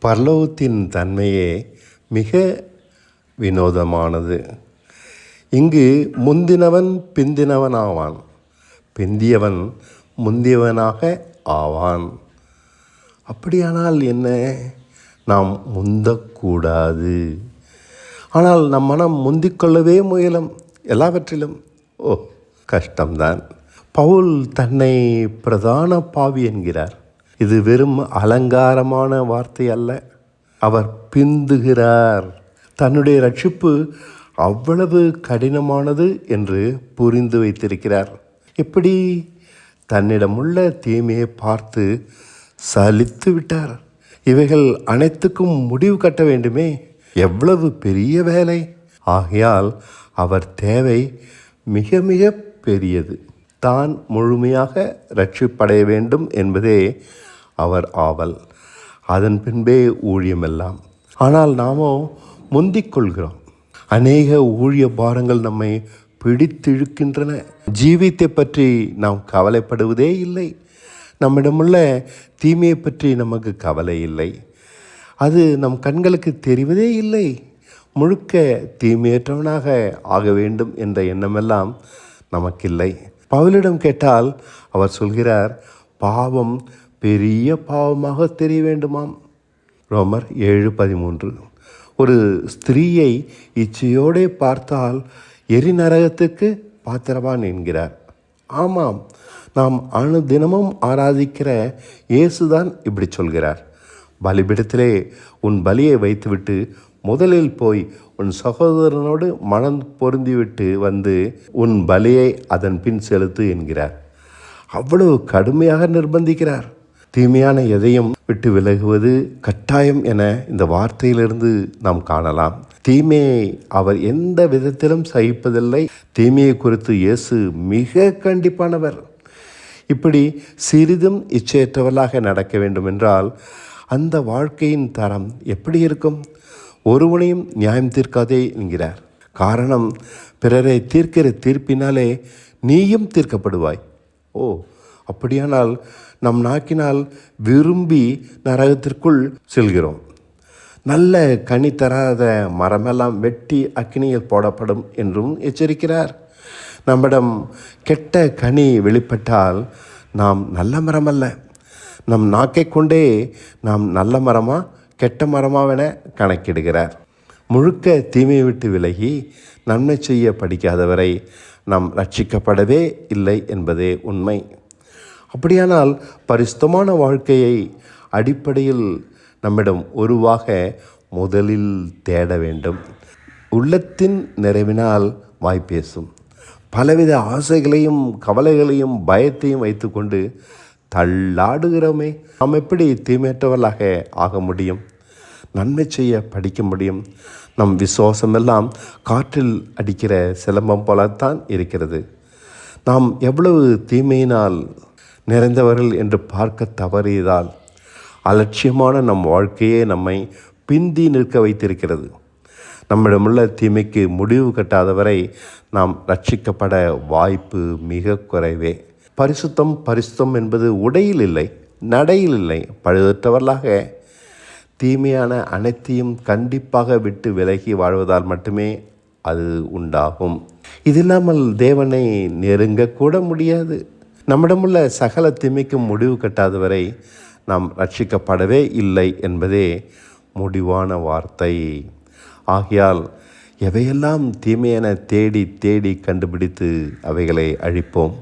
பரலோகத்தின் தன்மையே மிக வினோதமானது. இங்கு முந்தினவன் பிந்தினவன் ஆவான், பிந்தியவன் முந்தியவனாக ஆவான். அப்படியானால் என்ன? நாம் முந்தக்கூடாது. ஆனால் நம் மனம் முந்திக்கொள்ளவே முயலும் எல்லாவற்றிலும். கஷ்டம்தான். பவுல் தன்னை பிரதான பாவி என்கிறார். இது வெறும் அலங்காரமான வார்த்தை அல்ல. அவர் பிந்துகிறார். தன்னுடைய ரட்சிப்பு அவ்வளவு கடினமானது என்று புரிந்து வைத்திருக்கிறார். எப்படி? தன்னிடமுள்ள தீமையை பார்த்து சலித்து விட்டார். இவைகள் அனைத்துக்கும் முடிவு கட்ட வேண்டுமே, எவ்வளவு பெரிய வேலை! ஆகையால் அவர் தேவை மிக மிக பெரியது. தான் முழுமையாக ரட்சிப்படைய வேண்டும் என்பதே அவர் ஆவல். அதன் பின்பே ஊழியமெல்லாம். ஆனால் நாமோ முந்திக்கொள்கிறோம். அநேக ஊழிய பாரங்கள் நம்மை பிடித்திழுக்கின்றன. ஜீவித்தை பற்றி நாம் கவலைப்படுவதே இல்லை. நம்மிடமுள்ள தீமையை பற்றி நமக்கு கவலை இல்லை. அது நம் கண்களுக்கு தெரிவதே இல்லை. முழுக்க தீமையற்றவனாக ஆக வேண்டும் என்ற எண்ணமெல்லாம் நமக்கில்லை. பவுலிடம் கேட்டால் அவர் சொல்கிறார், பாவம் பெரிய பாவமாக தெரிய வேண்டுமாம். ரோமர் 7:13. ஒரு ஸ்திரீயை இச்சையோடே பார்த்தால் எரிநரகத்துக்கு பாத்திரவான் என்கிறார். ஆமாம், நாம் அனுதினமும் ஆராதிக்கிற இயேசுதான் இப்படி சொல்கிறார். பலிபீடத்திலே உன் பலியை வைத்துவிட்டு முதலில் போய் உன் சகோதரனோடு மனம் பொருந்திவிட்டு வந்து உன் பலியை அதன் பின் செலுத்து என்கிறார். அவ்வளவு கடுமையாக நிர்பந்திக்கிறார். தீமையான எதையும் விட்டு விலகுவது கட்டாயம் என இந்த வார்த்தையிலிருந்து நாம் காணலாம். தீமையை அவர் எந்த விதத்திலும் சகிப்பதில்லை. தீமையை குறித்து இயேசு மிக கண்டிப்பானவர். இப்படி சிறிதும் இச்சையற்றவர்களாக நடக்க வேண்டுமென்றால் அந்த வாழ்க்கையின் தரம் எப்படி இருக்கும்? ஒருவனையும் நியாயம் தீர்க்காதே என்கிறார். காரணம், பிறரை தீர்க்கிற தீர்ப்பினாலே நீயும் தீர்க்கப்படுவாய். அப்படியானால் நம் நாக்கினால் விரும்பி நரகத்திற்குள் செல்கிறோம். நல்ல கனி தராத மரமெல்லாம் வெட்டி அக்கினியில் போடப்படும் என்றும் எச்சரிக்கிறார். நம்மிடம் கெட்ட கனி வெளிப்பட்டால் நாம் நல்ல மரம் அல்ல. நம் நாக்கை கொண்டே நாம் நல்ல மரமா கெட்ட மரமாவென கணக்கிடுகிறார். முழுக்க தீமையை விட்டு விலகி நன்மை செய்ய படிக்காதவரை நாம் ரட்சிக்கப்படவே இல்லை என்பதே உண்மை. அப்படியானால் பரிசுத்தமான வாழ்க்கையை அடிப்படையில் நம்மிடம் உருவாக முதலில் தேட வேண்டும். உள்ளத்தின் நிறைவினால் வாய் பேசும். பலவித ஆசைகளையும் கவலைகளையும் பயத்தையும் வைத்துக்கொண்டு தள்ளாடுகிறோமே, நாம் எப்படி தீமையற்றவர்களாக ஆக முடியும்? நன்மை செய்ய படிக்க முடியும்? நம் விசுவாசமெல்லாம் காற்றில் அடிக்கிற சிலம்பம் போலத்தான் இருக்கிறது. நாம் எவ்வளவு தீமையினால் நிறைந்தவர்கள் என்று பார்க்க தவறியதால் அலட்சியமான நம் வாழ்க்கையே நம்மை பிந்தி நிற்க வைத்திருக்கிறது. நம்மிடமுள்ள தீமைக்கு முடிவு கட்டாதவரை நாம் ரட்சிக்கப்பட வாய்ப்பு மிக குறைவே. பரிசுத்தம் என்பது உடையில் இல்லை, நடையில் இல்லை. பழுதற்றவர்களாக தீமையான அனைத்தையும் கண்டிப்பாக விட்டு விலகி வாழ்வதால் மட்டுமே அது உண்டாகும். இதில்லாமல் தேவனை நெருங்கக்கூட முடியாது. நம்மிடமுள்ள சகல தீமைக்கும் முடிவு கட்டாதவரை நாம் ரட்சிக்கப்படவே இல்லை என்பதே முடிவான வார்த்தை. ஆகையால் எவையெல்லாம் தீமையென தேடி தேடி கண்டுபிடித்து அவைகளை அழிப்போம்.